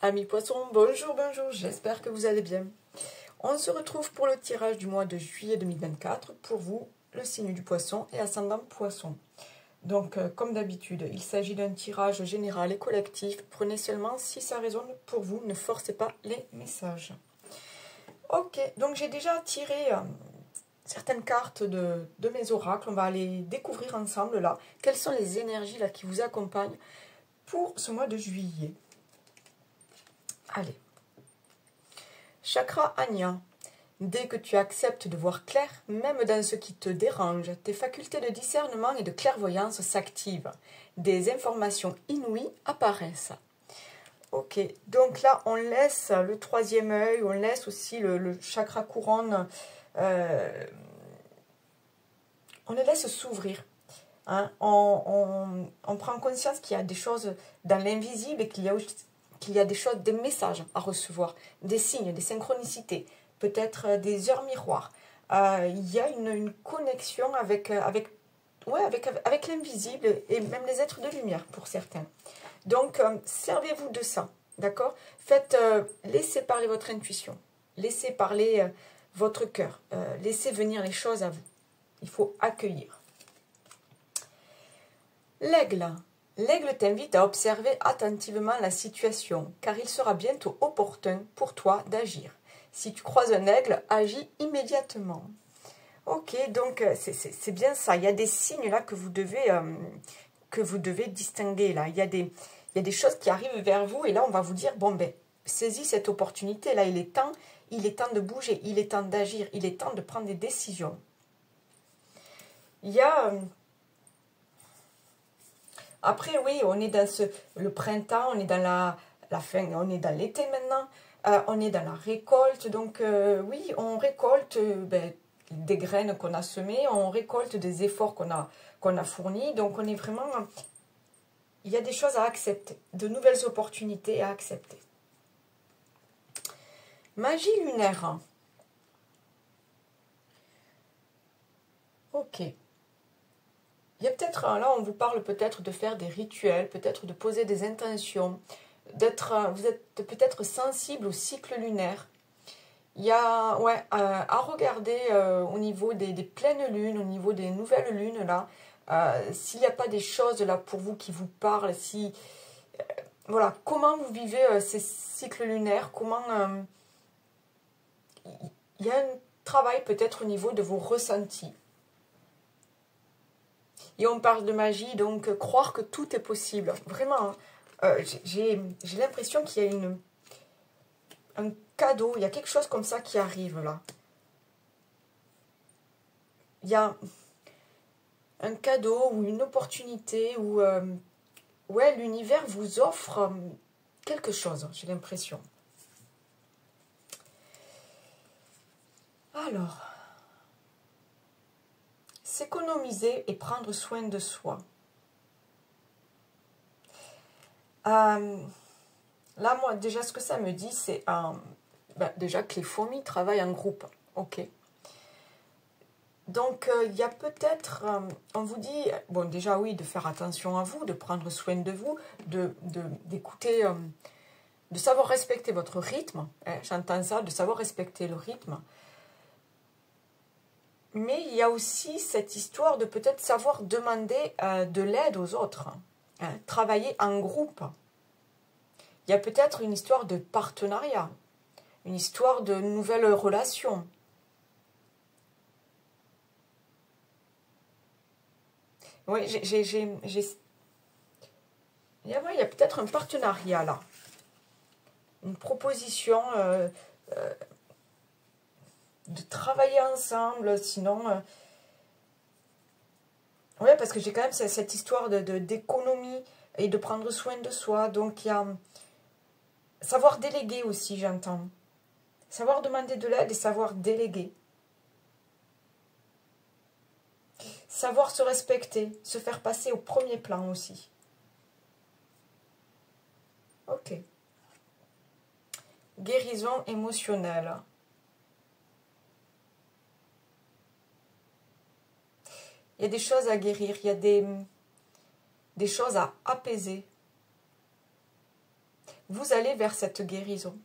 Amis poissons, bonjour, bonjour, j'espère que vous allez bien. On se retrouve pour le tirage du mois de juillet 2024. Pour vous, le signe du poisson et ascendant poisson. Donc, comme d'habitude, il s'agit d'un tirage général et collectif. Prenez seulement si ça résonne pour vous, ne forcez pas les messages. Ok, donc j'ai déjà tiré certaines cartes de mes oracles. On va les découvrir ensemble là. Quelles sont les énergies là qui vous accompagnent pour ce mois de juillet? Allez. Chakra Agnya. Dès que tu acceptes de voir clair, même dans ce qui te dérange, tes facultés de discernement et de clairvoyance s'activent. Des informations inouïes apparaissent. Ok, donc là, on laisse le troisième œil, on laisse aussi le chakra couronne, on les laisse s'ouvrir. Hein, on prend conscience qu'il y a des choses dans l'invisible et qu'il y a des choses, des messages à recevoir, des signes, des synchronicités, peut-être des heures miroirs. Il y a une connexion avec l'invisible et même les êtres de lumière pour certains. Donc, servez-vous de ça, d'accord? Laissez parler votre intuition, laissez parler votre cœur, laissez venir les choses à vous. Il faut accueillir. L'aigle. L'aigle t'invite à observer attentivement la situation, car il sera bientôt opportun pour toi d'agir. Si tu croises un aigle, agis immédiatement. Ok, donc c'est bien ça. Il y a des signes là que vous devez distinguer. Là. Il y a des choses qui arrivent vers vous, et là on va vous dire, bon ben, saisis cette opportunité. Là, il est temps de bouger, il est temps d'agir, il est temps de prendre des décisions. Il y a... Après, oui, on est dans le printemps, on est dans la fin, on est dans l'été maintenant, on est dans la récolte. Donc, oui, on récolte des graines qu'on a semées, on récolte des efforts qu'on a fournis. Donc, on est vraiment... Il y a des choses à accepter, de nouvelles opportunités à accepter. Magie lunaire. Ok. Il y a peut-être, là on vous parle peut-être de faire des rituels, peut-être de poser des intentions, vous êtes peut-être sensible au cycle lunaire. Il y a à regarder au niveau des pleines lunes, au niveau des nouvelles lunes là, s'il n'y a pas des choses là pour vous qui vous parlent, voilà, comment vous vivez ces cycles lunaires, il y a un travail peut-être au niveau de vos ressentis. Et on parle de magie, donc croire que tout est possible. Vraiment, j'ai l'impression qu'il y a un cadeau, il y a quelque chose comme ça qui arrive là. Il y a un cadeau ou une opportunité où l'univers vous offre quelque chose, j'ai l'impression. Alors... s'économiser et prendre soin de soi. Là, moi, déjà, ce que ça me dit, c'est déjà que les fourmis travaillent en groupe. Ok. Donc, il y a peut-être, on vous dit, bon, déjà, oui, de faire attention à vous, de prendre soin de vous, d'écouter, de savoir respecter votre rythme. Hein, j'entends ça, de savoir respecter le rythme. Mais il y a aussi cette histoire de peut-être savoir demander de l'aide aux autres, hein, travailler en groupe. Il y a peut-être une histoire de partenariat, une histoire de nouvelles relations. Oui, il y a peut-être un partenariat là, une proposition de travailler ensemble, sinon... oui, parce que j'ai quand même cette histoire d'économie et de prendre soin de soi. Donc, il y a... savoir déléguer aussi, j'entends. Savoir demander de l'aide et savoir déléguer. Savoir se respecter, se faire passer au premier plan aussi. Ok. Guérison émotionnelle. Il y a des choses à guérir, il y a des choses à apaiser. vous allez vers cette guérison.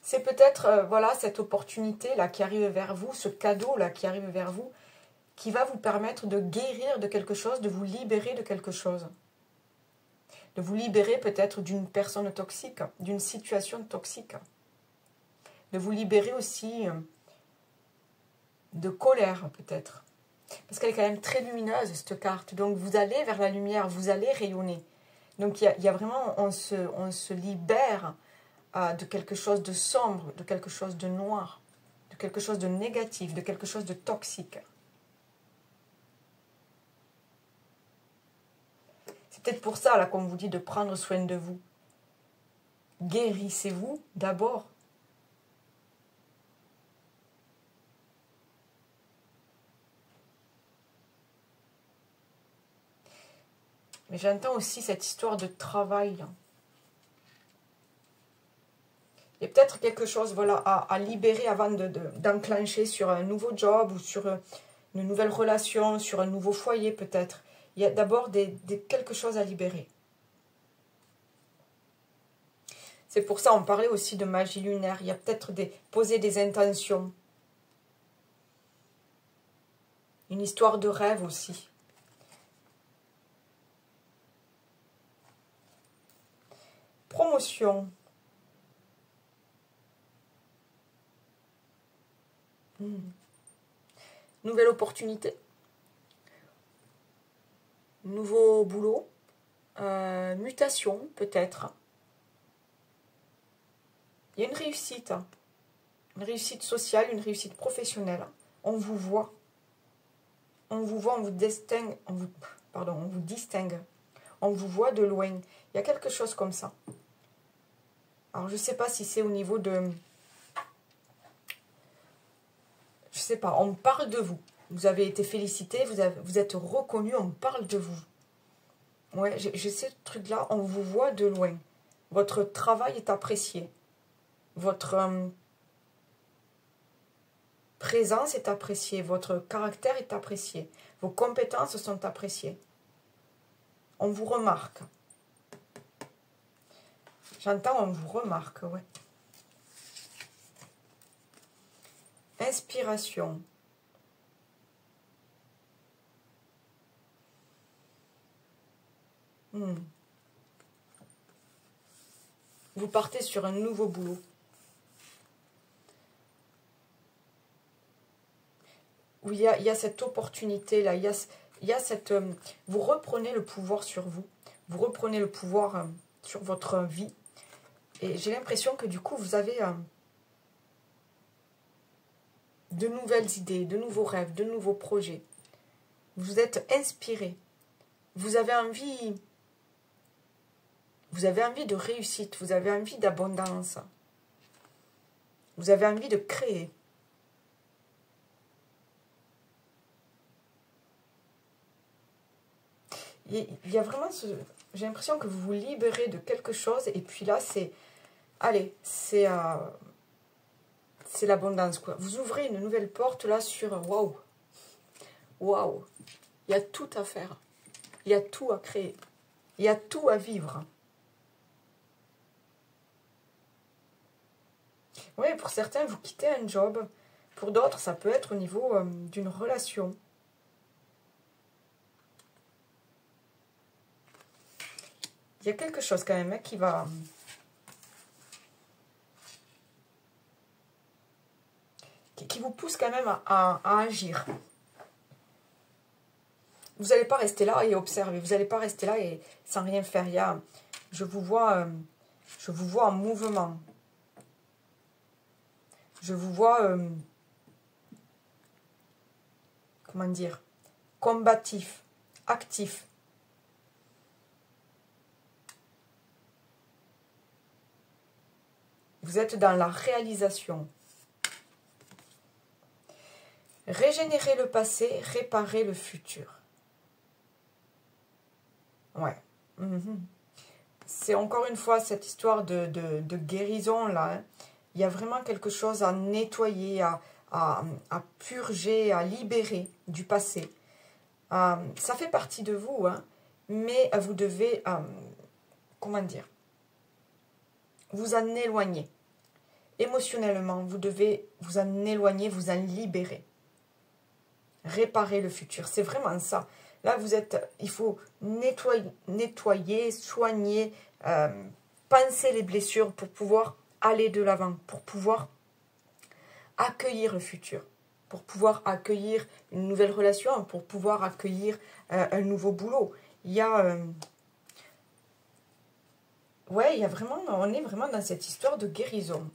C'est peut-être voilà, cette opportunité-là qui arrive vers vous, ce cadeau-là qui arrive vers vous, qui va vous permettre de guérir de quelque chose, de vous libérer de quelque chose. De vous libérer peut-être d'une personne toxique, d'une situation toxique. De vous libérer aussi de colère peut-être. Parce qu'elle est quand même très lumineuse, cette carte. Donc vous allez vers la lumière, vous allez rayonner. Donc il y a vraiment, on se libère de quelque chose de sombre, de quelque chose de noir, de quelque chose de négatif, de quelque chose de toxique. C'est peut-être pour ça là qu'on vous dit de prendre soin de vous. Guérissez-vous d'abord. Mais j'entends aussi cette histoire de travail. Il y a peut-être quelque chose voilà, à libérer avant d'enclencher sur un nouveau job ou sur une nouvelle relation, sur un nouveau foyer peut-être. Il y a d'abord quelque chose à libérer. C'est pour ça on parlait aussi de magie lunaire. Il y a peut-être poser des intentions. Une histoire de rêve aussi. Promotion. Nouvelle opportunité. Nouveau boulot. Mutation peut-être. Il y a une réussite. Une réussite sociale, une réussite professionnelle. On vous voit. On vous voit, on vous distingue. On vous distingue. On vous voit de loin. Il y a quelque chose comme ça. Alors, je ne sais pas si c'est au niveau de... Je ne sais pas, on parle de vous. Vous avez été félicité, vous êtes reconnu, on parle de vous. Ouais, j'ai ce truc-là, on vous voit de loin. Votre travail est apprécié. Votre présence est appréciée. Votre caractère est apprécié. Vos compétences sont appréciées. On vous remarque. J'entends, on vous remarque, ouais. Inspiration. Vous partez sur un nouveau boulot. Où il y a cette opportunité-là. Il y a cette... vous reprenez le pouvoir sur vous. Vous reprenez le pouvoir sur votre vie. Et j'ai l'impression que du coup, vous avez de nouvelles idées, de nouveaux rêves, de nouveaux projets. Vous êtes inspiré. Vous avez envie de réussite. Vous avez envie d'abondance. Vous avez envie de créer. Il y a vraiment ce... J'ai l'impression que vous vous libérez de quelque chose. Et puis là, c'est... Allez, c'est l'abondance, quoi. Vous ouvrez une nouvelle porte, là, sur... Waouh! Waouh! Il y a tout à faire. Il y a tout à créer. Il y a tout à vivre. Oui, pour certains, vous quittez un job. Pour d'autres, ça peut être au niveau d'une relation. Il y a quelque chose quand même qui va... qui vous pousse quand même à agir. Vous n'allez pas rester là et observer. Vous n'allez pas rester là et sans rien faire. Je vous vois en mouvement. Je vous vois... comment dire? Combatif. Actif. Vous êtes dans la réalisation. Régénérer le passé, réparer le futur. Ouais. C'est encore une fois cette histoire de guérison là. Hein. Il y a vraiment quelque chose à nettoyer, à purger, à libérer du passé. Ça fait partie de vous, hein, mais vous devez, comment dire, vous en éloigner. Émotionnellement, vous devez vous en éloigner, vous en libérer. Réparer le futur, c'est vraiment ça. Là, il faut nettoyer, soigner, penser les blessures pour pouvoir aller de l'avant, pour pouvoir accueillir le futur, pour pouvoir accueillir une nouvelle relation, pour pouvoir accueillir un nouveau boulot. Il y a vraiment, on est vraiment dans cette histoire de guérison.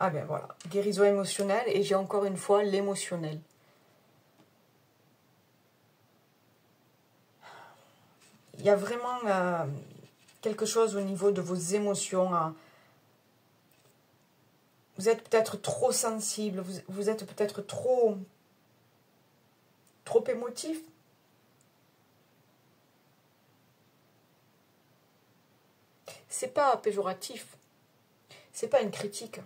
Ah ben voilà, guérison émotionnelle, et j'ai encore une fois l'émotionnel. Il y a vraiment quelque chose au niveau de vos émotions. Vous êtes peut-être trop sensible, vous êtes peut-être trop émotif. C'est pas péjoratif, c'est pas une critique.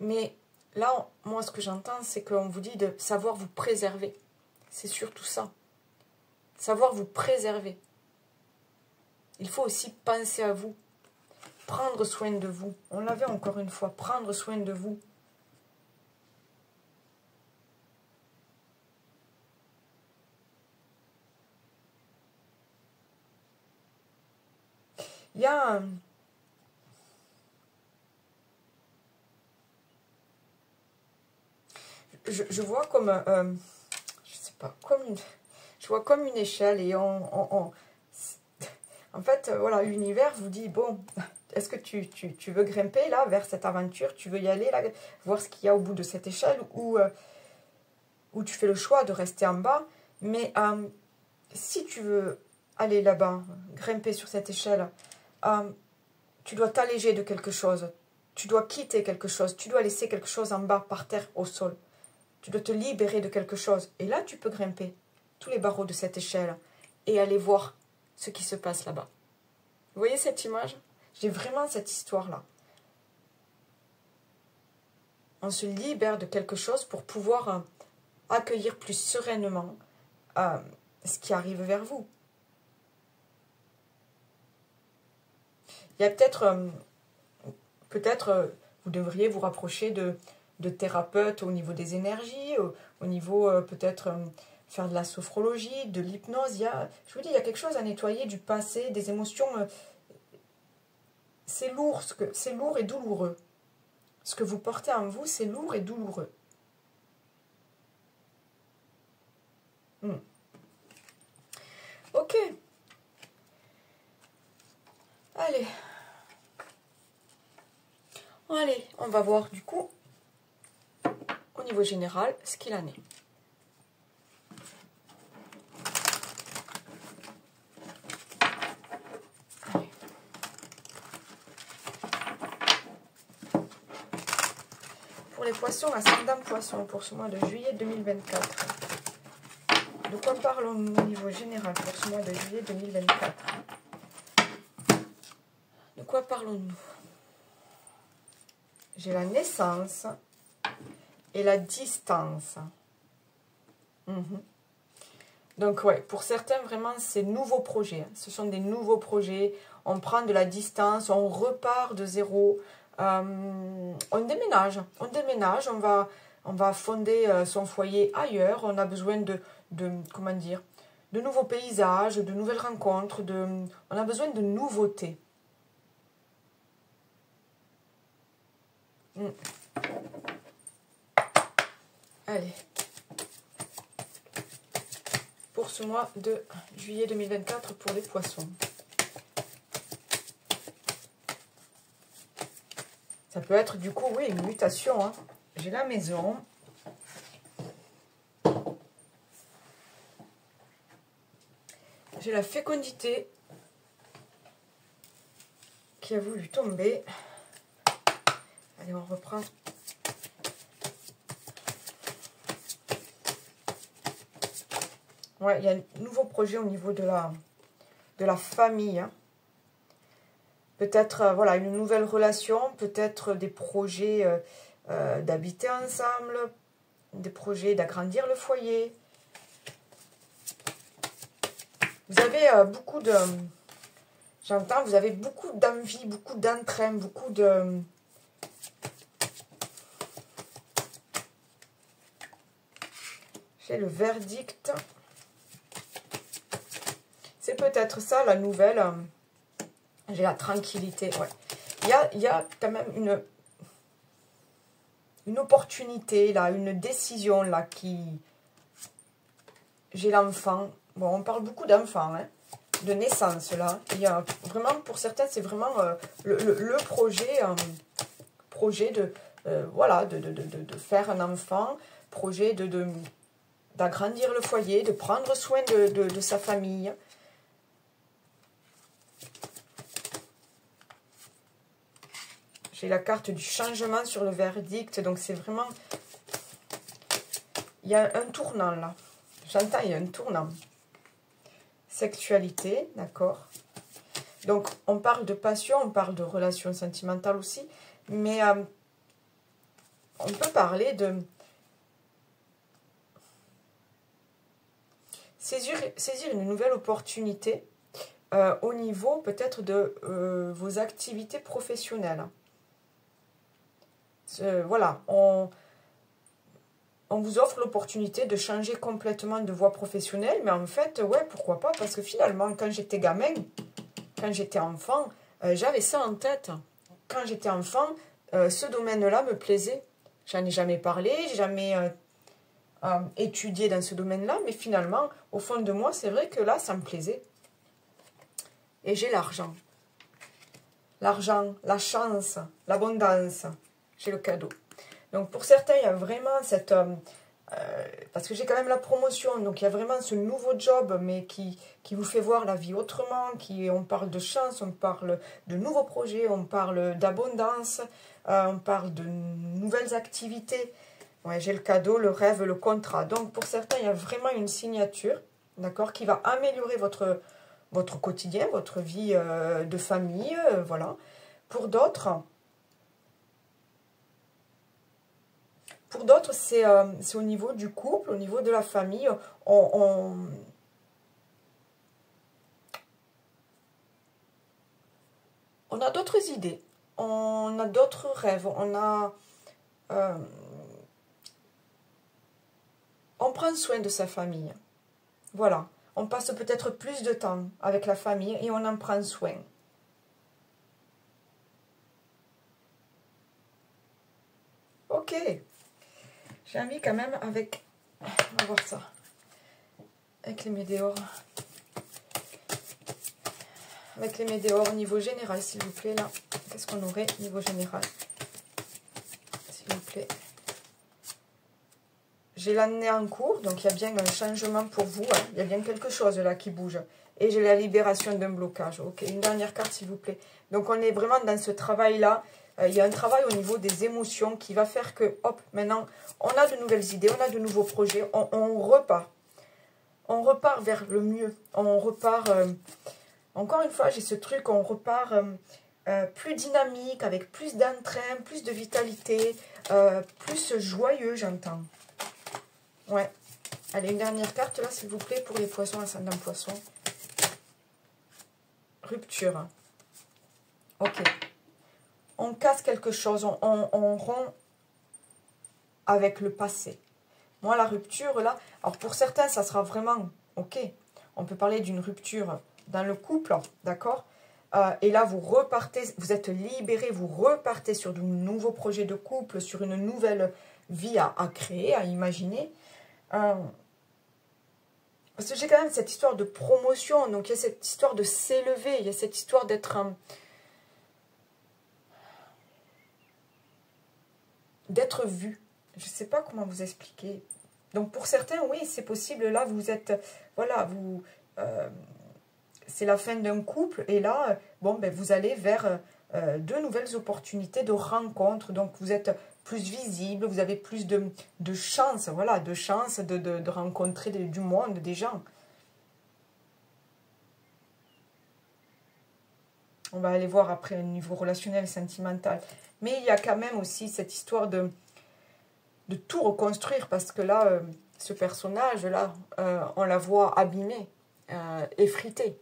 Mais là, moi, ce que j'entends, c'est qu'on vous dit de savoir vous préserver. C'est surtout ça. Savoir vous préserver. Il faut aussi penser à vous. Prendre soin de vous. On l'avait encore une fois. Prendre soin de vous. Il y a je vois comme je sais pas, je vois comme une échelle, et en fait, voilà, l'univers vous dit, bon, est-ce que tu veux grimper là vers cette aventure, tu veux y aller là, voir ce qu'il y a au bout de cette échelle, ou tu fais le choix de rester en bas. Mais si tu veux aller là-bas, grimper sur cette échelle, tu dois t'alléger de quelque chose, tu dois quitter quelque chose, tu dois laisser quelque chose en bas, par terre, au sol. Tu dois te libérer de quelque chose. Et là, tu peux grimper tous les barreaux de cette échelle et aller voir ce qui se passe là-bas. Vous voyez cette image? J'ai vraiment cette histoire-là. On se libère de quelque chose pour pouvoir accueillir plus sereinement ce qui arrive vers vous. Il y a peut-être vous devriez vous rapprocher de thérapeutes au niveau des énergies, au niveau peut-être faire de la sophrologie, de l'hypnose. Je vous dis, il y a quelque chose à nettoyer du passé, des émotions. C'est lourd, c'est lourd et douloureux. Ce que vous portez en vous, c'est lourd et douloureux. Ok. Allez. Allez, on va voir du coup, au niveau général, ce qu'il en est. Allez. Pour les poissons, ascendant poisson, pour ce mois de juillet 2024. De quoi parlons-nous au niveau général pour ce mois de juillet 2024? De quoi parlons-nous? J'ai la naissance et la distance. Donc ouais, pour certains, vraiment, c'est nouveaux projets. Ce sont des nouveaux projets. On prend de la distance, on repart de zéro. On déménage, on va fonder son foyer ailleurs. On a besoin comment dire, de nouveaux paysages, de nouvelles rencontres. On a besoin de nouveautés. Allez. Pour ce mois de juillet 2024 pour les poissons. Ça peut être du coup, oui, une mutation. Hein. J'ai la maison. J'ai la fécondité qui a voulu tomber. Allez, on reprend. Ouais, il y a un nouveau projet au niveau de la famille. Hein. Peut-être voilà, une nouvelle relation, peut-être des projets d'habiter ensemble, des projets d'agrandir le foyer. Vous avez beaucoup de... J'entends, vous avez beaucoup d'envie, beaucoup d'entrain, beaucoup de... J'ai le verdict. C'est peut-être ça la nouvelle. J'ai la tranquillité, ouais. Il y a quand même une opportunité, là, une décision, là, qui... J'ai l'enfant. Bon, on parle beaucoup d'enfants, hein, de naissance, là. Il y a vraiment, pour certains, c'est vraiment le projet de, voilà, de faire un enfant, projet d'agrandir le foyer, de prendre soin de sa famille. J'ai la carte du changement sur le verdict, donc c'est vraiment... Il y a un tournant, là. J'entends, il y a un tournant. Sexualité, d'accord. Donc, on parle de passion, on parle de relations sentimentales aussi, mais on peut parler de saisir une nouvelle opportunité au niveau peut-être de vos activités professionnelles. Voilà, on vous offre l'opportunité de changer complètement de voie professionnelle, mais en fait, ouais, pourquoi pas, parce que finalement, quand j'étais gamin, quand j'étais enfant, j'avais ça en tête. Quand j'étais enfant, ce domaine-là me plaisait. J'en ai jamais parlé, j'ai jamais étudié dans ce domaine-là, mais finalement, au fond de moi, c'est vrai que là, ça me plaisait. Et j'ai l'argent. L'argent, la chance, l'abondance. J'ai le cadeau. Donc pour certains, il y a vraiment cette... parce que j'ai quand même la promotion, donc il y a vraiment ce nouveau job, mais qui vous fait voir la vie autrement, on parle de chance, on parle de nouveaux projets, on parle d'abondance, on parle de nouvelles activités. Ouais, j'ai le cadeau, le rêve, le contrat. Donc pour certains, il y a vraiment une signature, d'accord, qui va améliorer votre quotidien, votre vie de famille, voilà. Pour d'autres, c'est au niveau du couple, au niveau de la famille. On a d'autres idées, on a d'autres rêves, on prend soin de sa famille. Voilà, on passe peut-être plus de temps avec la famille et on en prend soin. Ok, j'ai envie quand même avec... On va voir ça. Avec les météores. Avec les météores au niveau général, s'il vous plaît, là. Qu'est-ce qu'on aurait au niveau général? S'il vous plaît. J'ai l'année en cours, donc il y a bien un changement pour vous. Hein. Il y a bien quelque chose là qui bouge. Et j'ai la libération d'un blocage. Ok, une dernière carte, s'il vous plaît. Donc on est vraiment dans ce travail-là. Il y a un travail au niveau des émotions qui va faire que, hop, maintenant, on a de nouvelles idées, on a de nouveaux projets, on repart. On repart vers le mieux. On repart... encore une fois, j'ai ce truc, on repart plus dynamique, avec plus d'entrain, plus de vitalité, plus joyeux, j'entends. Ouais. Allez, une dernière carte, là, s'il vous plaît, pour les poissons, ascendant poisson. Rupture. Ok. On casse quelque chose, on rompt avec le passé. Moi, la rupture, là, alors pour certains, ça sera vraiment, ok, on peut parler d'une rupture dans le couple, d'accord, et là, vous repartez, vous êtes libéré, vous repartez sur de nouveaux projets de couple, sur une nouvelle vie à créer, à imaginer. Parce que j'ai quand même cette histoire de promotion, donc il y a cette histoire de s'élever, il y a cette histoire d'être vu. Je ne sais pas comment vous expliquer. Donc pour certains, oui, c'est possible. Là, vous êtes, voilà, c'est la fin d'un couple et là, bon, ben, vous allez vers de nouvelles opportunités de rencontres. Donc vous êtes plus visible, vous avez plus de chance, voilà, de chance de rencontrer du monde, des gens. On va aller voir après au niveau relationnel, sentimental. Mais il y a quand même aussi cette histoire de tout reconstruire parce que là, ce personnage-là, on la voit abîmée, effritée.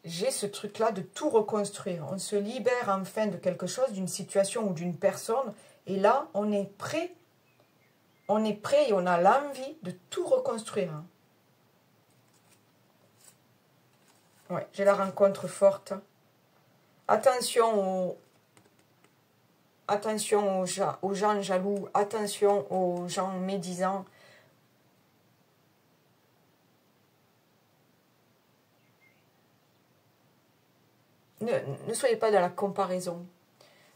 j'ai ce truc-là de tout reconstruire. On se libère enfin de quelque chose, d'une situation ou d'une personne. Et là, on est prêt. On est prêt et on a l'envie de tout reconstruire. Ouais, j'ai la rencontre forte. Attention aux gens jaloux. Attention aux gens médisants. Ne soyez pas dans la comparaison.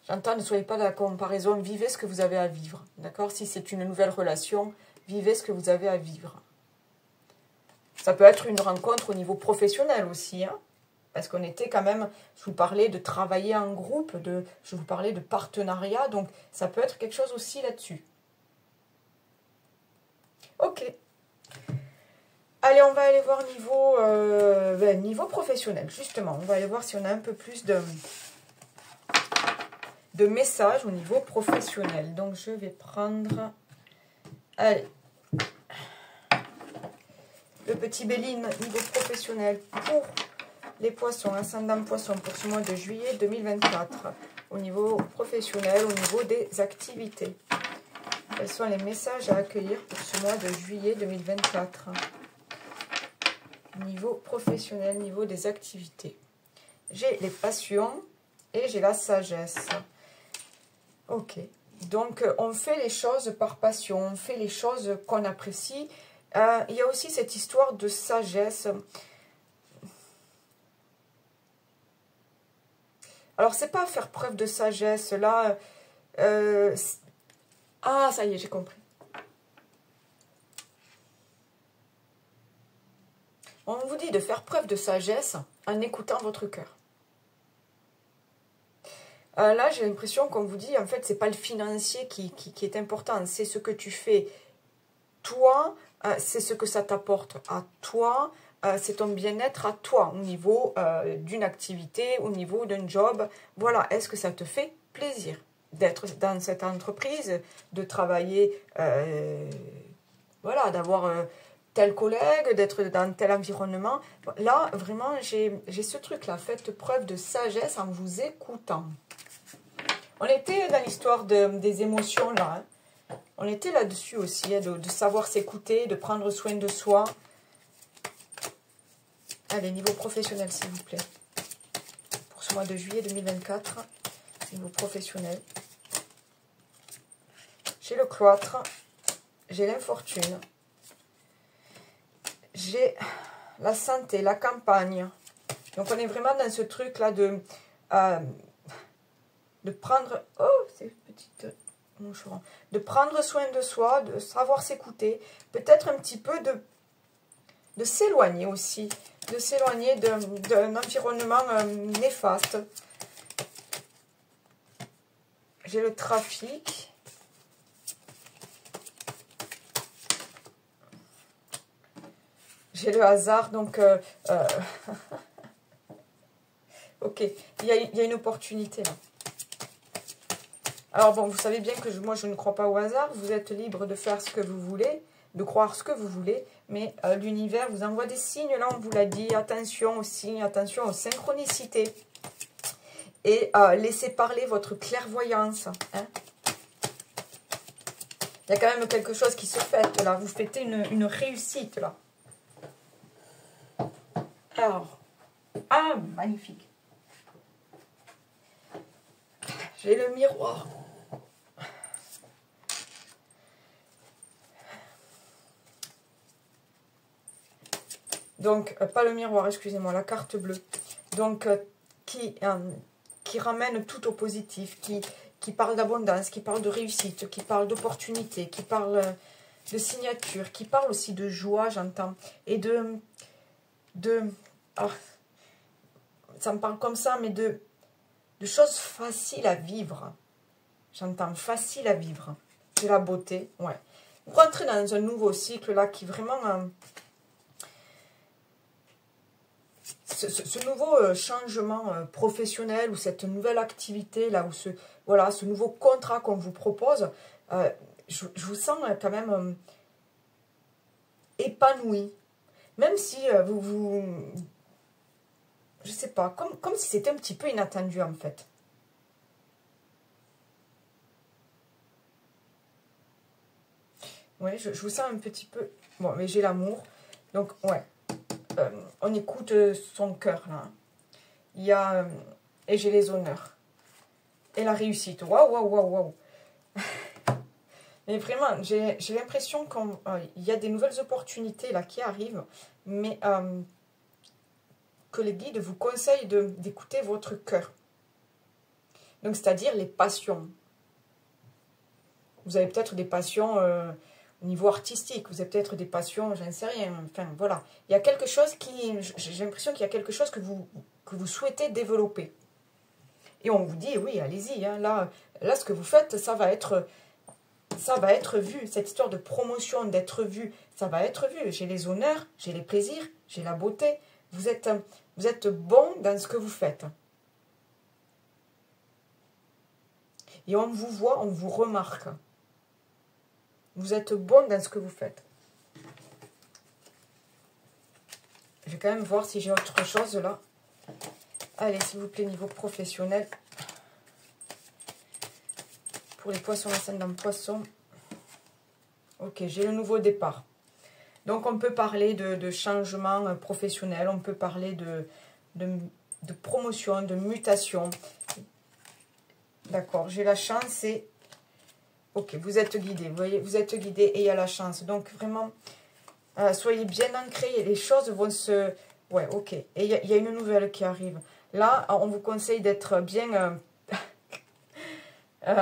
J'entends, ne soyez pas dans la comparaison. Vivez ce que vous avez à vivre. D'accord? Si c'est une nouvelle relation, vivez ce que vous avez à vivre. Ça peut être une rencontre au niveau professionnel aussi. Hein? Parce qu'on était quand même, je vous parlais de travailler en groupe, je vous parlais de partenariat. Donc, ça peut être quelque chose aussi là-dessus. Ok. Allez, on va aller voir niveau professionnel, justement. On va aller voir si on a un peu plus de messages au niveau professionnel. Donc, je vais prendre... Allez. Le petit Béline, niveau professionnel pour les poissons, ascendant poisson pour ce mois de juillet 2024. Au niveau professionnel, au niveau des activités. Quels sont les messages à accueillir pour ce mois de juillet 2024 ? Niveau professionnel, niveau des activités. J'ai les passions et j'ai la sagesse. Ok. Donc, on fait les choses par passion. On fait les choses qu'on apprécie. Il y a aussi cette histoire de sagesse. Alors, c'est pas faire preuve de sagesse. Là, ah, ça y est, j'ai compris. On vous dit de faire preuve de sagesse en écoutant votre cœur. Là, j'ai l'impression qu'on vous dit, en fait, c'est pas le financier qui est important, c'est ce que tu fais. Toi, c'est ce que ça t'apporte à toi, c'est ton bien-être à toi, au niveau d'une activité, au niveau d'un job. Voilà, est-ce que ça te fait plaisir d'être dans cette entreprise, de travailler, voilà, d'avoir... tel collègue, d'être dans tel environnement. Là, vraiment, j'ai ce truc-là. Faites preuve de sagesse en vous écoutant. On était dans l'histoire des émotions, là. Hein. On était là-dessus aussi, hein, de savoir s'écouter, de prendre soin de soi. Allez, niveau professionnel, s'il vous plaît. Pour ce mois de juillet 2024, niveau professionnel. J'ai le cloître, j'ai l'infortune. J'ai la santé, la campagne. Donc, on est vraiment dans ce truc-là de prendre... Oh, c'est petite moucheron. De prendre soin de soi, de savoir s'écouter. Peut-être un petit peu de s'éloigner aussi. De s'éloigner d'un environnement néfaste. J'ai le trafic. J'ai le hasard, donc... ok, il y a une opportunité là. Alors bon, vous savez bien que moi je ne crois pas au hasard. Vous êtes libre de faire ce que vous voulez, de croire ce que vous voulez. Mais l'univers vous envoie des signes, là on vous l'a dit. Attention aux signes, attention aux synchronicités. Et laissez parler votre clairvoyance. Hein. Il y a quand même quelque chose qui se fête là. Vous fêtez une réussite là. Alors, ah, magnifique. J'ai le miroir. Donc, pas le miroir, excusez-moi, la carte bleue. Donc, qui ramène tout au positif, qui parle d'abondance, qui parle de réussite, qui parle d'opportunité, qui parle de signature, qui parle aussi de joie, j'entends, et alors, ça me parle comme ça, mais de choses faciles à vivre. J'entends facile à vivre. C'est la beauté, ouais. Vous rentrez dans un nouveau cycle là qui vraiment... ce nouveau changement professionnel ou cette nouvelle activité là, ou ce nouveau contrat qu'on vous propose, je vous sens quand même épanoui. Même si je sais pas, comme si c'était un petit peu inattendu en fait. Ouais, je vous sens un petit peu... Bon, mais j'ai l'amour. Donc, ouais. On écoute son cœur, là. Il y a... et j'ai les honneurs. Et la réussite. Waouh, waouh, waouh, waouh. Mais vraiment, j'ai l'impression qu'il y a des nouvelles opportunités, là, qui arrivent. Mais que les guides vous conseillent d'écouter votre cœur. Donc, c'est-à-dire les passions. Vous avez peut-être des passions... au niveau artistique, vous avez peut-être des passions, j'en sais rien. Enfin, voilà. Il y a quelque chose qui... J'ai l'impression qu'il y a quelque chose que vous souhaitez développer. Et on vous dit, oui, allez-y. Hein, là, ce que vous faites, ça va être vu. Cette histoire de promotion, d'être vu, ça va être vu. J'ai les honneurs, j'ai les plaisirs, j'ai la beauté. Vous êtes bon dans ce que vous faites. Et on vous voit, on vous remarque. Vous êtes bon dans ce que vous faites. Je vais quand même voir si j'ai autre chose là. Allez, s'il vous plaît, niveau professionnel. Pour les poissons ascendant poisson. Ok, j'ai le nouveau départ. Donc, on peut parler de changement professionnel. On peut parler de promotion, de mutation. D'accord, j'ai la chance et... Ok, vous êtes guidé, vous voyez, vous êtes guidé et il y a la chance. Donc, vraiment, soyez bien ancrés et les choses vont se... Ouais, ok. Et il y a une nouvelle qui arrive. Là, on vous conseille d'être bien... il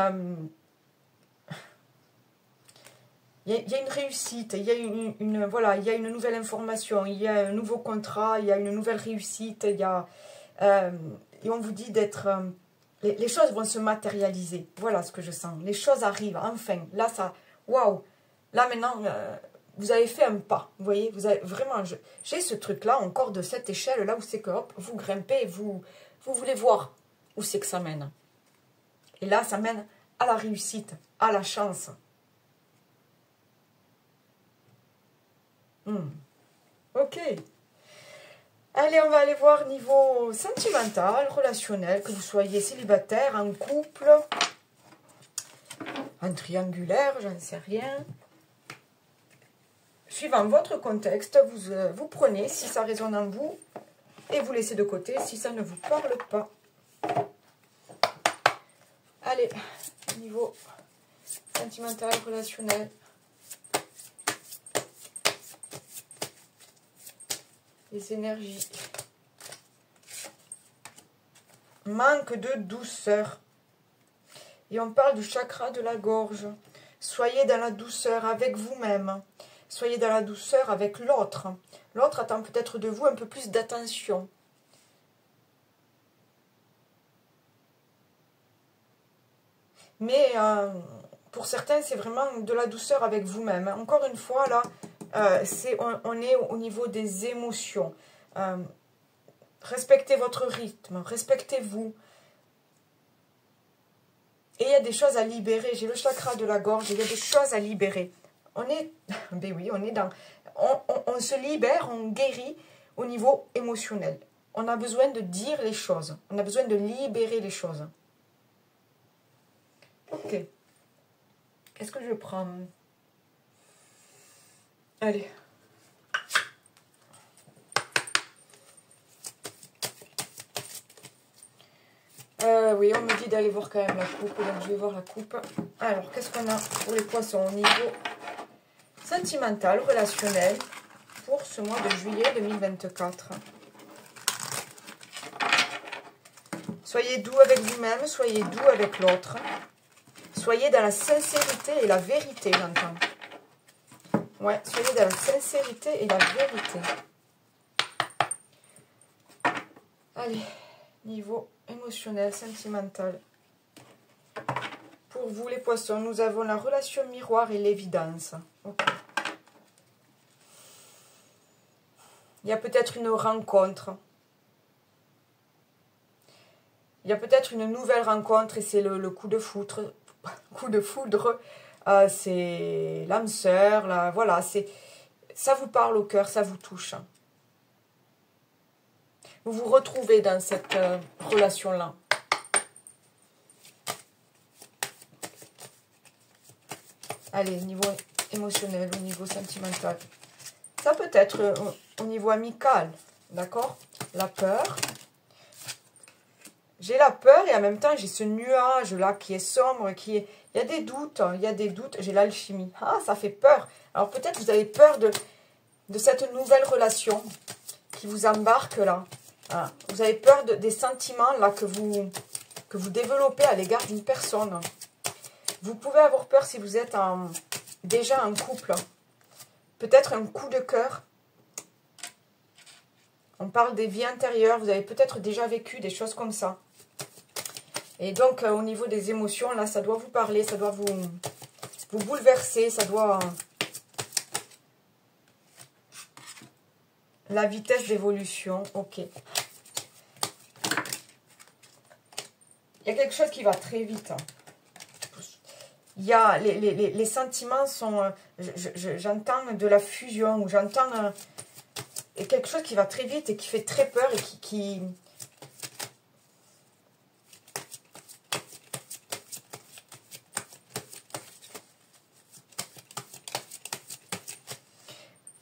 y a une réussite, il y a voilà, il y a une nouvelle information, il y a un nouveau contrat, il y a une nouvelle réussite, il y a... et on vous dit d'être... les choses vont se matérialiser. Voilà ce que je sens. Les choses arrivent, enfin. Là, ça... Waouh. Là, maintenant, vous avez fait un pas. Vous voyez, vous avez vraiment... J'ai ce truc-là, encore de cette échelle, là où c'est que, hop, vous grimpez, vous voulez voir où c'est que ça mène. Et là, ça mène à la réussite, à la chance. Ok. Allez, on va aller voir niveau sentimental, relationnel, que vous soyez célibataire, en couple, en triangulaire, j'en sais rien. Suivant votre contexte, vous prenez si ça résonne en vous et vous laissez de côté si ça ne vous parle pas. Allez, niveau sentimental, relationnel. Les énergies. Manque de douceur. Et on parle du chakra de la gorge. Soyez dans la douceur avec vous-même. Soyez dans la douceur avec l'autre. L'autre attend peut-être de vous un peu plus d'attention. Mais pour certains, c'est vraiment de la douceur avec vous-même. Encore une fois, là, on est au niveau des émotions. Respectez votre rythme, respectez-vous. Et il y a des choses à libérer. J'ai le chakra de la gorge, il y a des choses à libérer. On est, ben oui, on est dans... On se libère, on guérit au niveau émotionnel. On a besoin de dire les choses. On a besoin de libérer les choses. Ok. Qu'est-ce que je prends? Allez. Oui, on me dit d'aller voir quand même la coupe, donc je vais voir la coupe. Alors, qu'est-ce qu'on a pour les poissons au niveau sentimental, relationnel, pour ce mois de juillet 2024? Soyez doux avec vous-même, soyez doux avec l'autre. Soyez dans la sincérité et la vérité, j'entends. Ouais, soyez dans la sincérité et la vérité. Allez, niveau émotionnel, sentimental. Pour vous, les poissons, nous avons la relation miroir et l'évidence. Okay. Il y a peut-être une rencontre. Il y a peut-être une nouvelle rencontre et c'est le coup de foudre. Coup de foudre, c'est l'âme sœur, là, voilà, ça vous parle au cœur, ça vous touche. vous vous retrouvez dans cette relation-là. Allez, au niveau émotionnel, au niveau sentimental. Ça peut être au niveau amical, d'accord? La peur. J'ai la peur et en même temps, j'ai ce nuage-là qui est sombre, qui est... Il y a des doutes, il y a des doutes. J'ai l'alchimie. Ah, ça fait peur. Alors peut-être vous avez peur de cette nouvelle relation qui vous embarque là. Ah, vous avez peur des sentiments là que vous développez à l'égard d'une personne. Vous pouvez avoir peur si vous êtes déjà en couple. Peut-être un coup de cœur. On parle des vies intérieures. Vous avez peut-être déjà vécu des choses comme ça. Et donc, au niveau des émotions, là, ça doit vous parler, ça doit vous bouleverser, ça doit... La vitesse d'évolution, ok. Il y a quelque chose qui va très vite. Il y a les sentiments sont... J'entends de la fusion, ou j'entends quelque chose qui va très vite et qui fait très peur et qui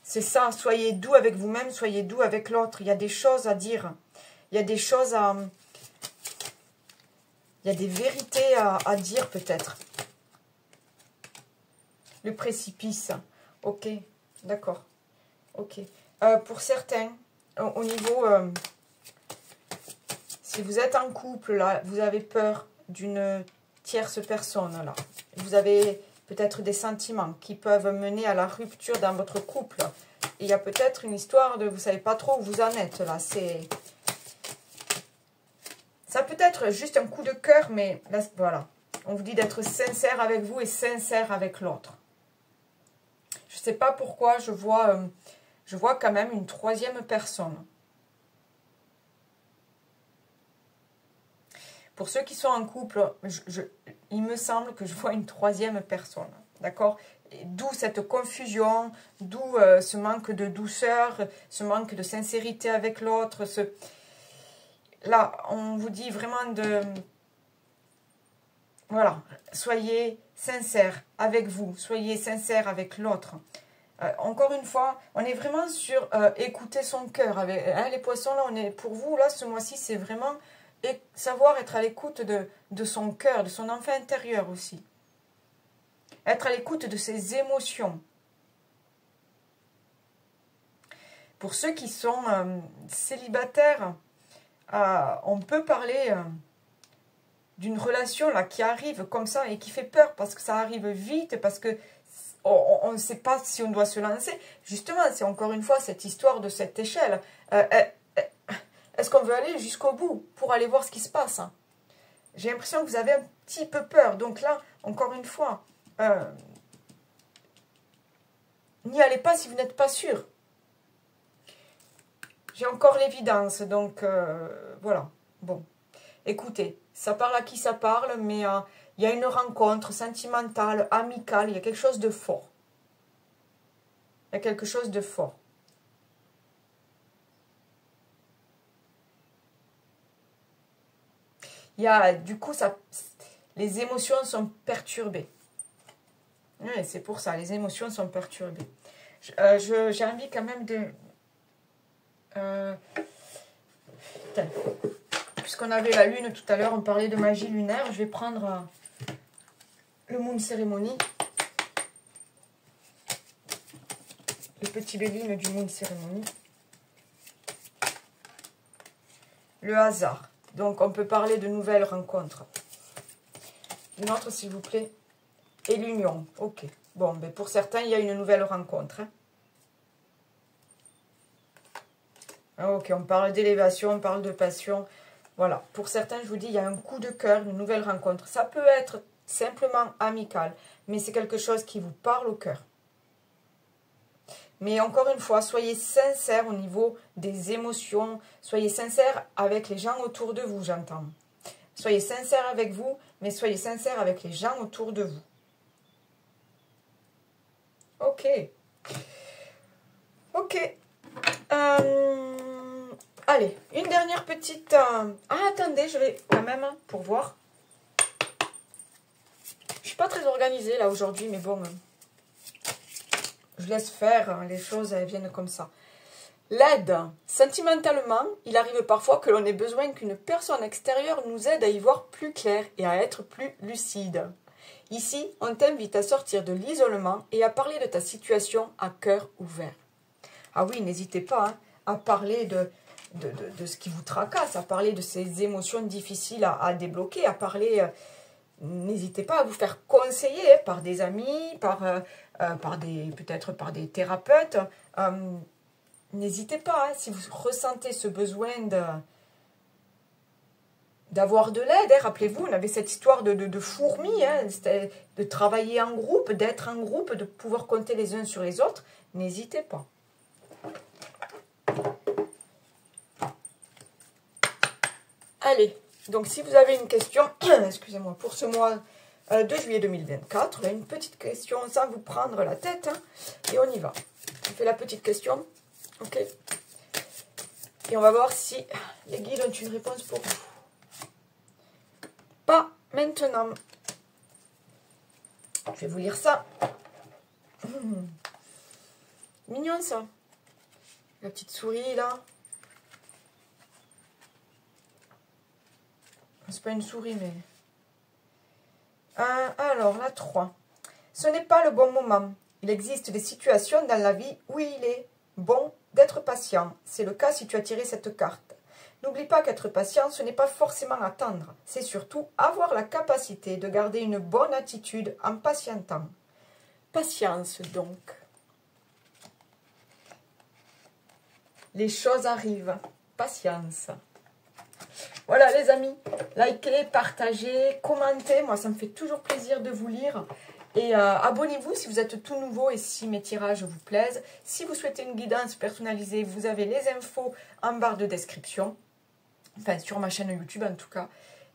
c'est ça, soyez doux avec vous-même, soyez doux avec l'autre. Il y a des choses à dire. Il y a des choses à... Il y a des vérités à dire peut-être. Le précipice. Ok, d'accord. Ok. Pour certains, au niveau... si vous êtes en couple, là, vous avez peur d'une tierce personne, là. Vous avez... peut-être des sentiments qui peuvent mener à la rupture dans votre couple. Et il y a peut-être une histoire de... Vous ne savez pas trop où vous en êtes, là. Ça peut être juste un coup de cœur, mais là, voilà. On vous dit d'être sincère avec vous et sincère avec l'autre. Je ne sais pas pourquoi, je vois quand même une troisième personne. Pour ceux qui sont en couple, il me semble que je vois une troisième personne. D'accord? D'où cette confusion, d'où ce manque de douceur, ce manque de sincérité avec l'autre. Là, on vous dit vraiment de... Voilà, soyez sincères avec vous, soyez sincères avec l'autre. Encore une fois, on est vraiment sur écouter son cœur. Les poissons, là, on est pour vous, là, ce mois-ci, c'est vraiment savoir être à l'écoute de son cœur, de son enfant intérieur aussi. Être à l'écoute de ses émotions. Pour ceux qui sont célibataires, on peut parler d'une relation là qui arrive comme ça et qui fait peur parce que ça arrive vite, parce que on ne sait pas si on doit se lancer. Justement, c'est encore une fois cette histoire de cette échelle. Est-ce qu'on veut aller jusqu'au bout pour aller voir ce qui se passe? J'ai l'impression que vous avez un petit peu peur. Donc là, encore une fois, n'y allez pas si vous n'êtes pas sûr. J'ai encore l'évidence. Donc, voilà. Bon, écoutez, ça parle à qui ça parle, mais il y a une rencontre sentimentale, amicale, il y a quelque chose de fort. Il y a quelque chose de fort. Il y a, du coup, les émotions sont perturbées. Oui, c'est pour ça, les émotions sont perturbées. J'ai envie quand même de... Puisqu'on avait la lune tout à l'heure, on parlait de magie lunaire, je vais prendre le Moon Ceremony. Le petit béline du Moon Ceremony. Le hasard. Donc, on peut parler de nouvelles rencontres. Une autre, s'il vous plaît. Et l'union. Ok. Bon, ben pour certains, il y a une nouvelle rencontre. Hein. Ok, on parle d'élévation, on parle de passion. Voilà. Pour certains, je vous dis, il y a un coup de cœur, une nouvelle rencontre. Ça peut être simplement amical, mais c'est quelque chose qui vous parle au cœur. Mais encore une fois, soyez sincères au niveau des émotions. Soyez sincères avec les gens autour de vous, j'entends. Soyez sincères avec vous, mais soyez sincères avec les gens autour de vous. Ok. Ok. Allez, Allez, une dernière petite... Ah, attendez, je vais quand même, pour voir. Je suis pas très organisée là aujourd'hui, mais bon, je laisse faire, hein, les choses, elles viennent comme ça. L'aide. Sentimentalement, il arrive parfois que l'on ait besoin qu'une personne extérieure nous aide à y voir plus clair et à être plus lucide. Ici, on t'invite à sortir de l'isolement et à parler de ta situation à cœur ouvert. Ah oui, n'hésitez pas, hein, à parler de ce qui vous tracasse, à parler de ces émotions difficiles à débloquer, à parler... N'hésitez pas à vous faire conseiller par des amis, peut-être par des thérapeutes. N'hésitez pas, hein, si vous ressentez ce besoin d'avoir de l'aide. Hein, rappelez-vous, on avait cette histoire de fourmis, hein, de travailler en groupe, d'être en groupe, de pouvoir compter les uns sur les autres. N'hésitez pas. Allez, donc si vous avez une question, excusez-moi, pour ce mois de juillet 2024, une petite question sans vous prendre la tête, hein, et on y va. On fait la petite question, ok. Et on va voir si les guides ont une réponse pour vous. Pas maintenant. Je vais vous lire ça. Mignon ça. La petite souris là. C'est pas une souris, mais... alors, la 3. Ce n'est pas le bon moment. Il existe des situations dans la vie où il est bon d'être patient. C'est le cas si tu as tiré cette carte. N'oublie pas qu'être patient, ce n'est pas forcément attendre. C'est surtout avoir la capacité de garder une bonne attitude en patientant. Patience, donc. Les choses arrivent. Patience. Voilà les amis, likez, partagez, commentez, moi ça me fait toujours plaisir de vous lire. Et abonnez-vous si vous êtes tout nouveau et si mes tirages vous plaisent. Si vous souhaitez une guidance personnalisée, vous avez les infos en barre de description. Enfin sur ma chaîne YouTube en tout cas.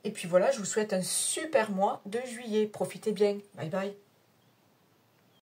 Et puis voilà, je vous souhaite un super mois de juillet. Profitez bien. Bye bye.